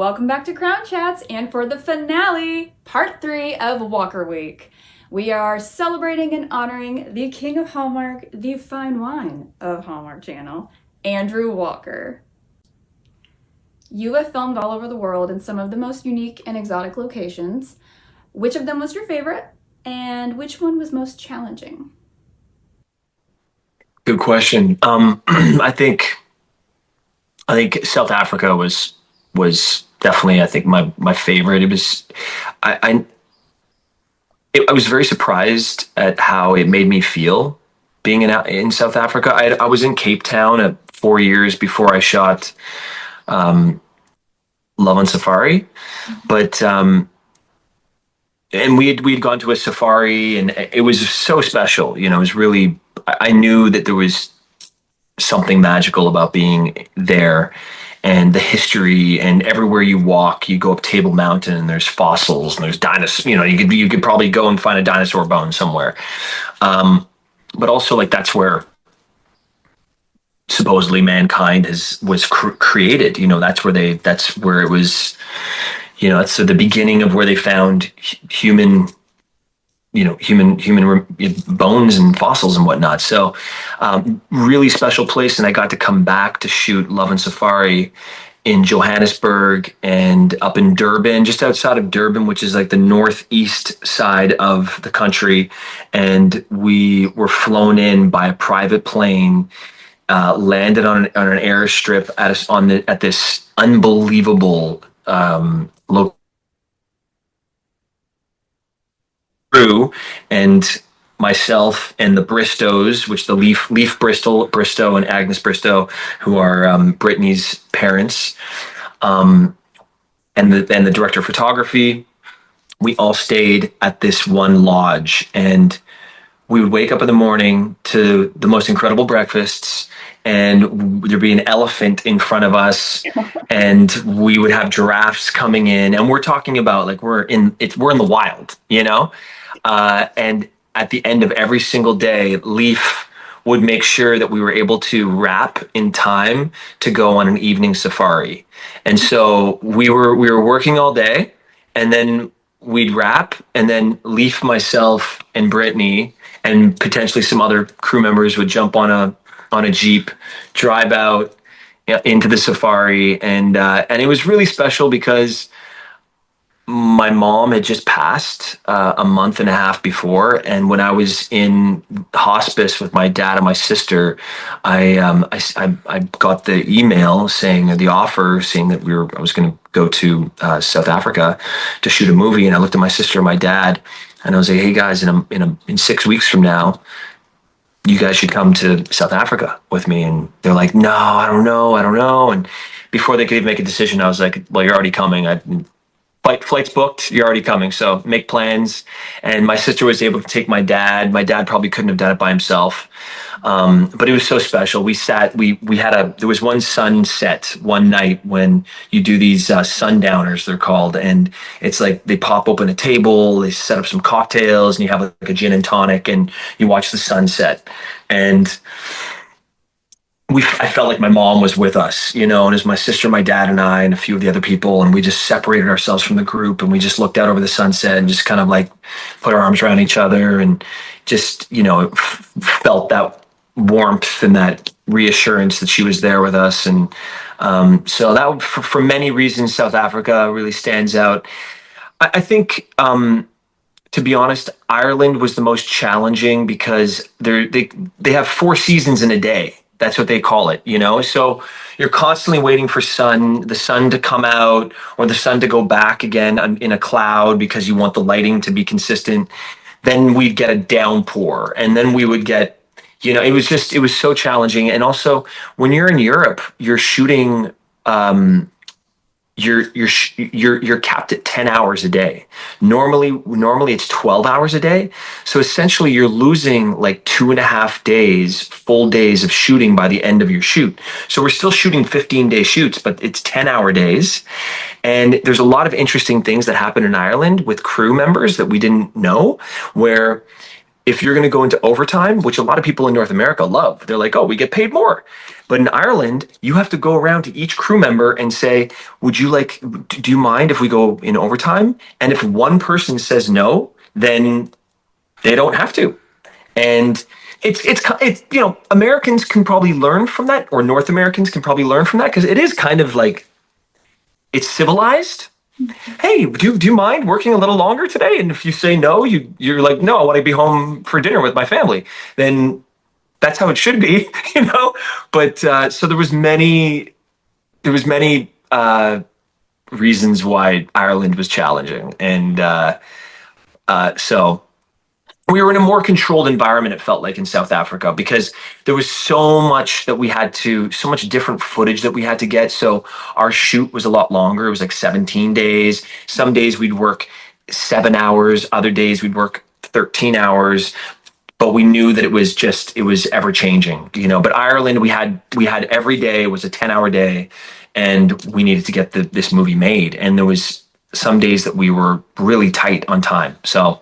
Welcome back to Crown Chats, and for the finale, part 3 of Walker Week. We are celebrating and honoring the king of Hallmark, the fine wine of Hallmark Channel, Andrew Walker. You have filmed all over the world in some of the most unique and exotic locations. Which of them was your favorite, and which one was most challenging? Good question. I think South Africa was definitely my favorite. I was very surprised at how it made me feel being in South Africa. I was in Cape Town 4 years before I shot Love on Safari, but and we'd gone to a safari, and it was so special. It was really, I knew that there was something magical about being there, and the history, and everywhere you walk, you go up Table Mountain and there's fossils and there's dinosaurs. You could probably go and find a dinosaur bone somewhere. But also, like, that's where supposedly mankind was created. That's where it was. That's the beginning of where they found human bones and fossils and whatnot. So, really special place. And I got to come back to shoot Love and Safari in Johannesburg and up in Durban, just outside of Durban, which is like the northeast side of the country. And we were flown in by a private plane, landed on an airstrip at this unbelievable location. Crew and myself and the Bristows, which the Leaf Bristow and Agnes Bristow, who are Brittany's parents, and the director of photography. We all stayed at this one lodge, and we would wake up in the morning to the most incredible breakfasts, and there'd be an elephant in front of us, and we would have giraffes coming in, and we're talking about, like, we're in the wild, and at the end of every single day, Leaf would make sure that we were able to wrap in time to go on an evening safari. And so we were working all day, and then we'd wrap, and then Leaf, myself, and Brittany, and potentially some other crew members would jump on a Jeep, drive out into the safari, and it was really special because my mom had just passed a month and a half before, and when I was in hospice with my dad and my sister, I got the email saying, the offer saying that I was going to go to South Africa to shoot a movie, and I looked at my sister and my dad, and I was like, "Hey guys, in 6 weeks from now, you guys should come to South Africa with me." And they're like, "No, I don't know." And before they could even make a decision, I was like, "Well, you're already coming. Flight's booked. You're already coming. So make plans." And my sister was able to take my dad. My dad probably couldn't have done it by himself. But it was so special. There was one sunset one night when you do these sundowners, they're called. And it's like they pop open a table, they set up some cocktails, and you have like a gin and tonic, and you watch the sunset. And I felt like my mom was with us, and it was my sister, my dad, and I, and a few of the other people, and we just separated ourselves from the group, and we just looked out over the sunset and just kind of like put our arms around each other, and just, felt that warmth and that reassurance that she was there with us. And so that, for many reasons, South Africa really stands out. I think, to be honest, Ireland was the most challenging because they have 4 seasons in a day. That's what they call it, So you're constantly waiting for the sun to come out, or the sun to go back again in a cloud, because you want the lighting to be consistent. Then we'd get a downpour, and then we would get, it was so challenging. And also, when you're in Europe, you're shooting, you're capped at 10 hours a day. Normally it's 12 hours a day. So essentially you're losing like 2.5 days, full days of shooting by the end of your shoot. So we're still shooting 15-day shoots, but it's 10-hour days. And there's a lot of interesting things that happen in Ireland with crew members that we didn't know, where if you're going to go into overtime, which a lot of people in North America love, they're like, oh, we get paid more. But in Ireland, you have to go around to each crew member and say, would you like, do you mind if we go in overtime? And if one person says no, then they don't have to. And it's Americans can probably learn from that, or North Americans can probably learn from that, because it is kind of like, it's civilized. Hey, do you mind working a little longer today? And if you say no, you're like, no, I want to be home for dinner with my family. Then that's how it should be, you know. But so there was many reasons why Ireland was challenging, and so we were in a more controlled environment, it felt like, in South Africa, because there was so much different footage that we had to get. So our shoot was a lot longer. It was like 17 days. Some days we'd work 7 hours, other days we'd work 13 hours. But we knew that it was ever changing, you know. But Ireland, we had every day was a 10-hour day, and we needed to get this movie made. And there was some days that we were really tight on time. So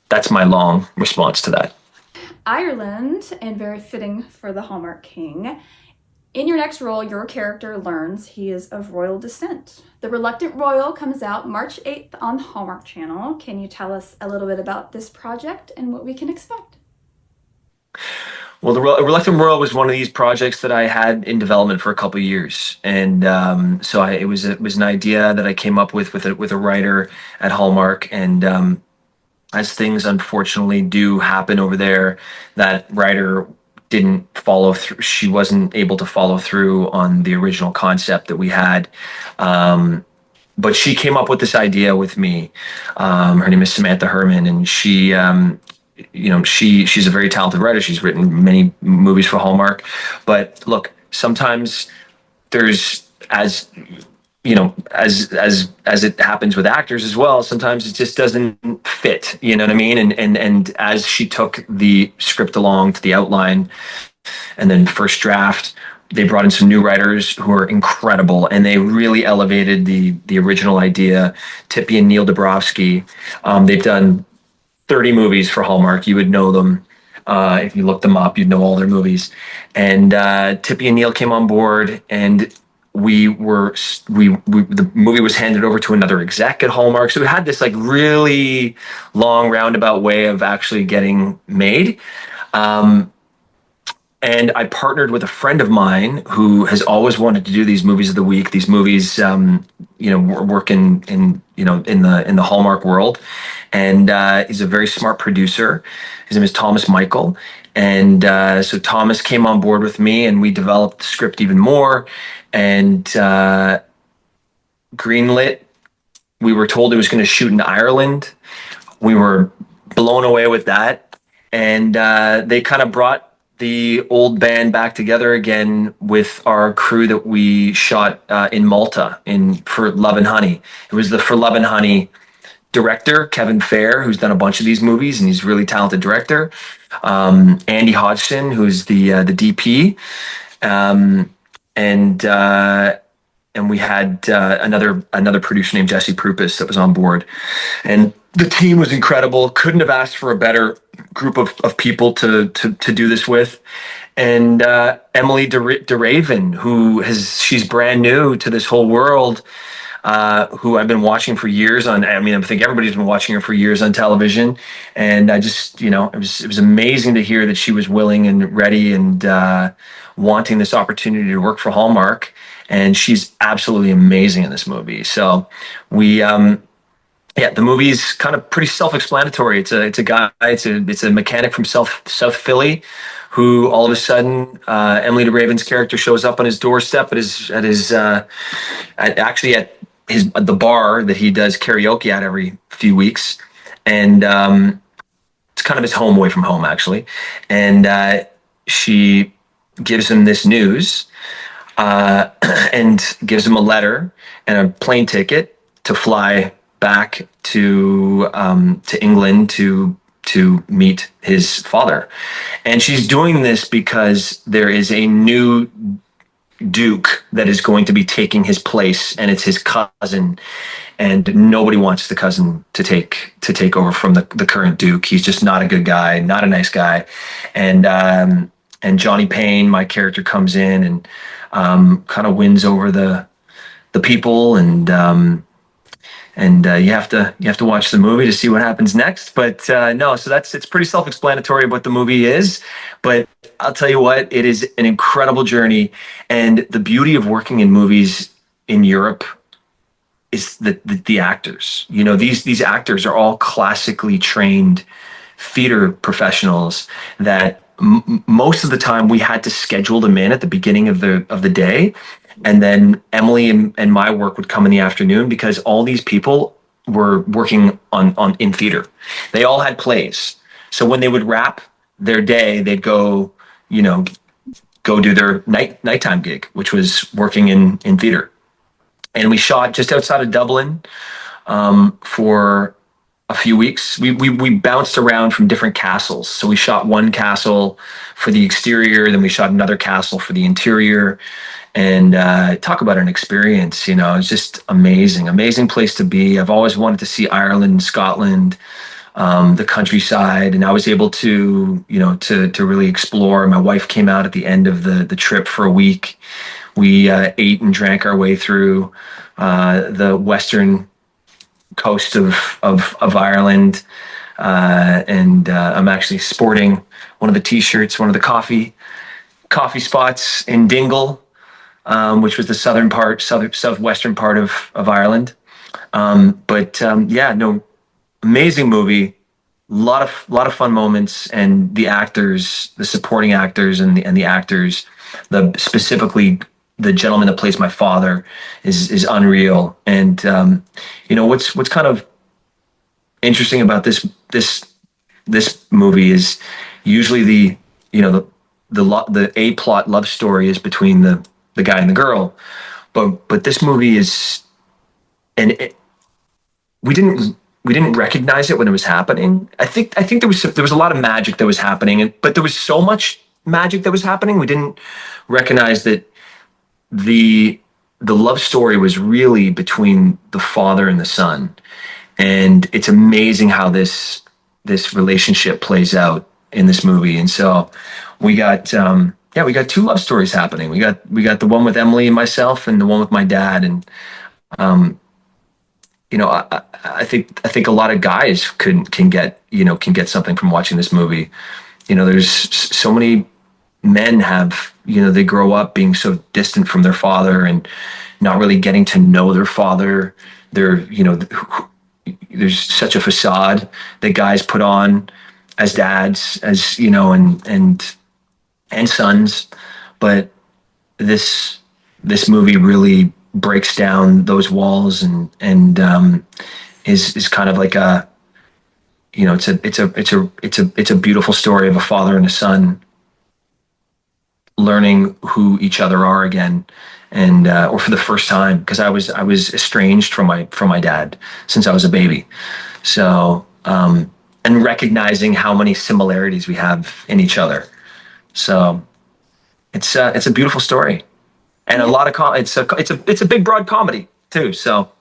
that's my long response to that. Ireland, and very fitting for the Hallmark King. In your next role, your character learns he is of royal descent. The Reluctant Royal comes out March 8th on the Hallmark Channel. Can you tell us a little bit about this project and what we can expect? Well, the Reluctant Royal was one of these projects that I had in development for a couple of years, and it was an idea that I came up with a writer at Hallmark, and as things unfortunately do happen over there, that writer didn't follow through. She wasn't able to follow through on the original concept that we had. But she came up with this idea with me. Her name is Samantha Herman, and she's a very talented writer. She's written many movies for Hallmark. But look, sometimes there's, as you know, as it happens with actors as well, sometimes it just doesn't fit, you know what I mean? And as she took the script along to the outline and then first draft, they brought in some new writers who are incredible, and they really elevated the original idea. Tippy and Neil Dabrowski, they've done 30 movies for Hallmark. You would know them. If you look them up, you'd know all their movies. And Tippy and Neil came on board, and the movie was handed over to another exec at Hallmark. So we had this like really long roundabout way of actually getting made. And I partnered with a friend of mine who has always wanted to do these movies of the week. These movies, work in the Hallmark world, and he's a very smart producer. His name is Thomas Michael, and so Thomas came on board with me, and we developed the script even more, and greenlit. We were told it was going to shoot in Ireland. We were blown away with that, and they kind of brought the old band back together again with our crew that we shot in Malta for Love and Honey. It was the For Love and Honey director, Kevin Fair, who's done a bunch of these movies, and he's a really talented director. Andy Hodgson, who's the DP, and we had another producer named Jesse Prupis that was on board, and the team was incredible. Couldn't have asked for a better group of people to do this with. And Emily DeRaven, she's brand new to this whole world, who I've been watching for years I think everybody's been watching her for years on television. And I just, it was amazing to hear that she was willing and ready and wanting this opportunity to work for Hallmark. And she's absolutely amazing in this movie. So the movie's kind of pretty self-explanatory. It's a guy, it's a mechanic from South Philly, who all of a sudden, Emily DeRaven's character shows up on his doorstep at the bar that he does karaoke at every few weeks, and it's kind of his home away from home, actually. And she gives him this news, and gives him a letter and a plane ticket to fly back to England to meet his father. And she's doing this because there is a new duke that is going to be taking his place, and it's his cousin, and nobody wants the cousin to take over from the current duke. He's just not a good guy, not a nice guy, and Johnny Payne, my character, comes in and kind of wins over the people, and you have to watch the movie to see what happens next. But no, so it's pretty self-explanatory what the movie is. But I'll tell you what, it is an incredible journey, and the beauty of working in movies in Europe is the actors. You know, these actors are all classically trained theater professionals that most of the time we had to schedule them in at the beginning of the day, and then Emily and my work would come in the afternoon, because all these people were working on in theater. They all had plays, so when they would wrap their day, they'd go do their nighttime gig, which was working in theater. And we shot just outside of Dublin for a few weeks. We bounced around from different castles. So we shot one castle for the exterior, then we shot another castle for the interior. And talk about an experience, it's just amazing place to be. I've always wanted to see Ireland, Scotland, the countryside, and I was able to, to really explore. My wife came out at the end of the trip for a week. We ate and drank our way through the western coast of Ireland, and I'm actually sporting one of the T-shirts, one of the coffee spots in Dingle, which was the southwestern part of Ireland. No, amazing movie, lot of fun moments, and the actors, the supporting actors, and the actors, specifically the gentleman that plays my father is unreal. And what's kind of interesting about this movie is usually the A plot love story is between the guy and the girl, but this movie is, and we didn't recognize it when it was happening. I think there was a lot of magic that was happening, but there was so much magic that was happening, we didn't recognize that the love story was really between the father and the son. And it's amazing how this relationship plays out in this movie. And so we got two love stories happening. We got the one with Emily and myself, and the one with my dad. And I think a lot of guys can get something from watching this movie. There's so many men they grow up being so distant from their father and not really getting to know their father. There's such a facade that guys put on as dads, and sons. But this movie really breaks down those walls, and is kind of like it's a beautiful story of a father and a son learning who each other are again, and or for the first time, because I was estranged from my dad since I was a baby. So and recognizing how many similarities we have in each other. So it's a beautiful story, and a lot of it's a big broad comedy too. So.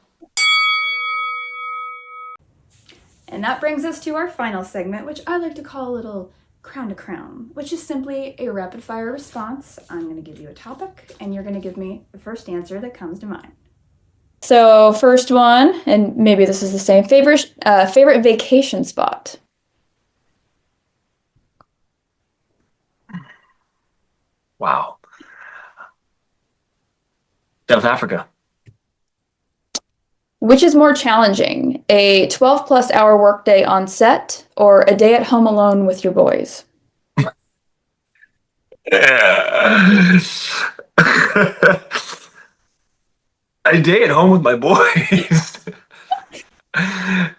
And that brings us to our final segment, which I like to call a little crown to crown, which is simply a rapid fire response. I'm going to give you a topic, and you're going to give me the first answer that comes to mind. So first one, and maybe this is the same, favorite vacation spot. Wow. South Africa. Which is more challenging, a 12-plus hour workday on set or a day at home alone with your boys? A day at home with my boys. I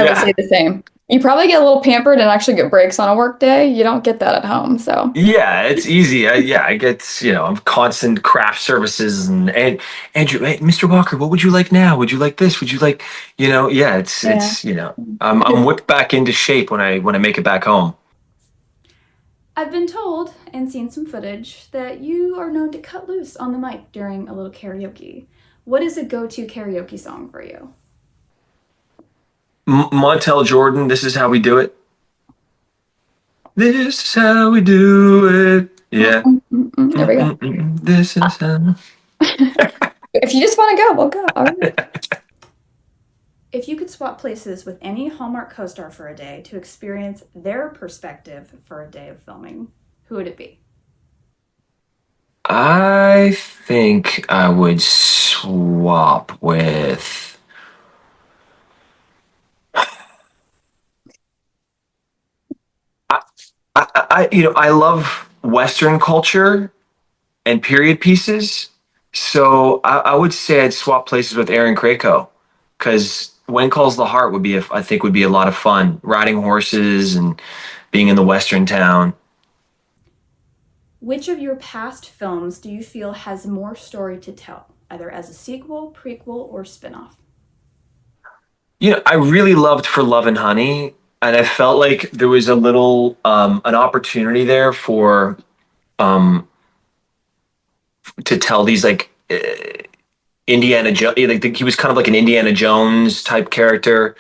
would say the same. You probably get a little pampered and actually get breaks on a work day. You don't get that at home, so. Yeah, it's easy. I get, I'm constant craft services and Andrew, hey, Mr. Walker, what would you like now? Would you like this? Would you like, it's, Yeah. I'm whipped back into shape when I make it back home. I've been told and seen some footage that you are known to cut loose on the mic during a little karaoke. What is a go to karaoke song for you? Montel Jordan, this is how we do it. This is how we do it. Yeah. There we go. This is how. If you just want to go, we'll go. All right. If you could swap places with any Hallmark co star for a day to experience their perspective for a day of filming, who would it be? I think I would swap with. I, I love Western culture and period pieces. So I would say I'd swap places with Aaron Krakow because When Calls the Heart would be, I think, would be a lot of fun. Riding horses and being in the Western town. Which of your past films do you feel has more story to tell, either as a sequel, prequel, or spin-off? I really loved For Love and Honey, and I felt like there was a little an opportunity there for um, to tell these like Indiana Jones. Like he was kind of like an Indiana Jones type character.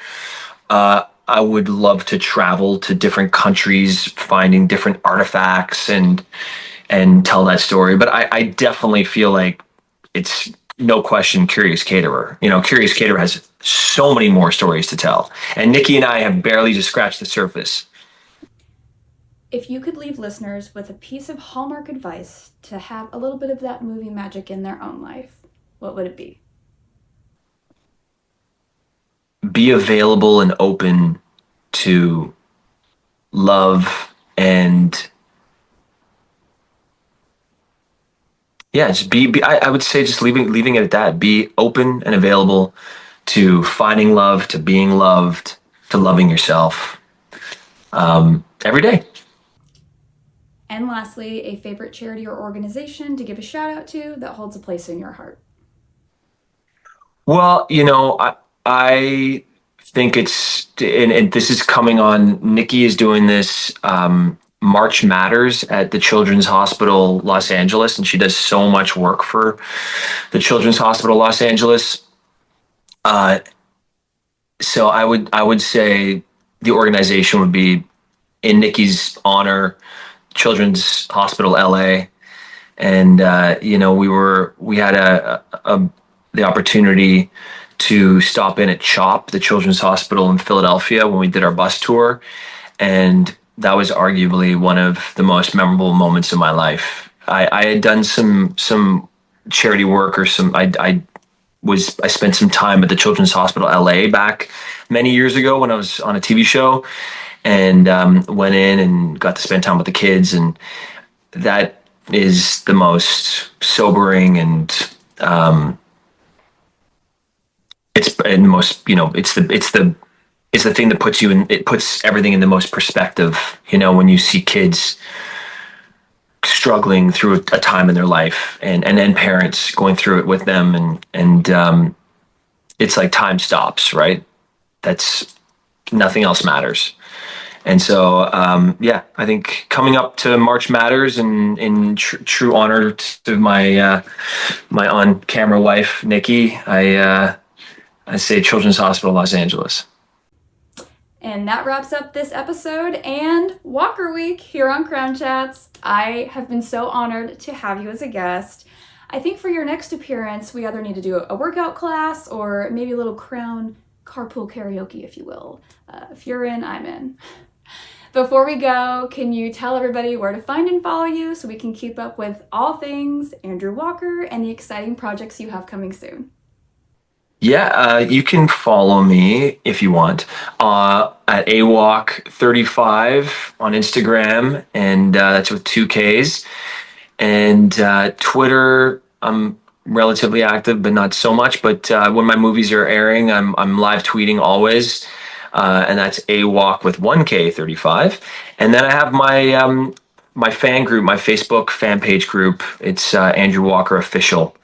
I would love to travel to different countries, finding different artifacts and tell that story. But I definitely feel like it's no question Curious Caterer. Curious Caterer has so many more stories to tell. And Nikki and I have barely just scratched the surface. If you could leave listeners with a piece of Hallmark advice to have a little bit of that movie magic in their own life, what would it be? Be available and open to love and yeah, just I would say just leaving it at that. Be open and available to finding love, to being loved, to loving yourself every day. And lastly, a favorite charity or organization to give a shout out to that holds a place in your heart. Well, I think and this is coming on. Nikki is doing this March Matters at the Children's Hospital Los Angeles, and she does so much work for the Children's Hospital Los Angeles. Uh, so I would say the organization would be in Nikki's honor, Children's Hospital LA, and we had the opportunity to stop in at CHOP, the Children's Hospital in Philadelphia, when we did our bus tour, and that was arguably one of the most memorable moments in my life. I had done some charity work or I spent some time at the Children's Hospital LA back many years ago when I was on a TV show, and went in and got to spend time with the kids, and that is the most sobering and it's and most it's the thing that puts everything in the most perspective. When you see kids struggling through a time in their life, and then parents going through it with them, and it's like time stops, right? That's nothing else matters. And so, I think coming up to March Matters and in true honor to my on-camera wife, Nikki, I say Children's Hospital Los Angeles. And that wraps up this episode and Walker Week here on Crown Chats. I have been so honored to have you as a guest. I think for your next appearance, we either need to do a workout class or maybe a little Crown carpool karaoke, if you will. If you're in, I'm in. Before we go, can you tell everybody where to find and follow you so we can keep up with all things Andrew Walker and the exciting projects you have coming soon? Yeah, you can follow me if you want at awalk35 on Instagram, and that's with 2Ks. And Twitter, I'm relatively active, but not so much. But when my movies are airing, I'm live tweeting always, and that's awalk with 1K35. And then I have my fan group, my Facebook fan page group. It's Andrew Walker Official.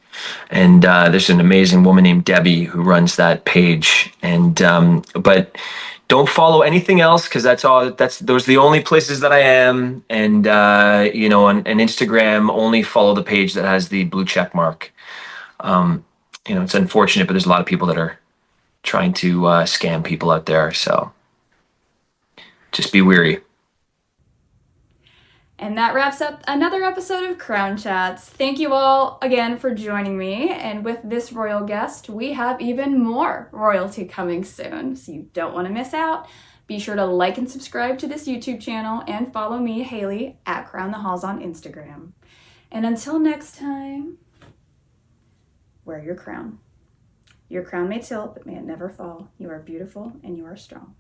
And there's an amazing woman named Debbie who runs that page. And but don't follow anything else because those are the only places that I am. And on Instagram, only follow the page that has the blue check mark. It's unfortunate, but there's a lot of people that are trying to scam people out there. So just be wary. And that wraps up another episode of Crown Chats. Thank you all again for joining me. And with this royal guest, we have even more royalty coming soon, so you don't want to miss out. Be sure to like and subscribe to this YouTube channel and follow me, Haley, at Crown the Halls on Instagram. And until next time, wear your crown. Your crown may tilt, but may it never fall. You are beautiful and you are strong.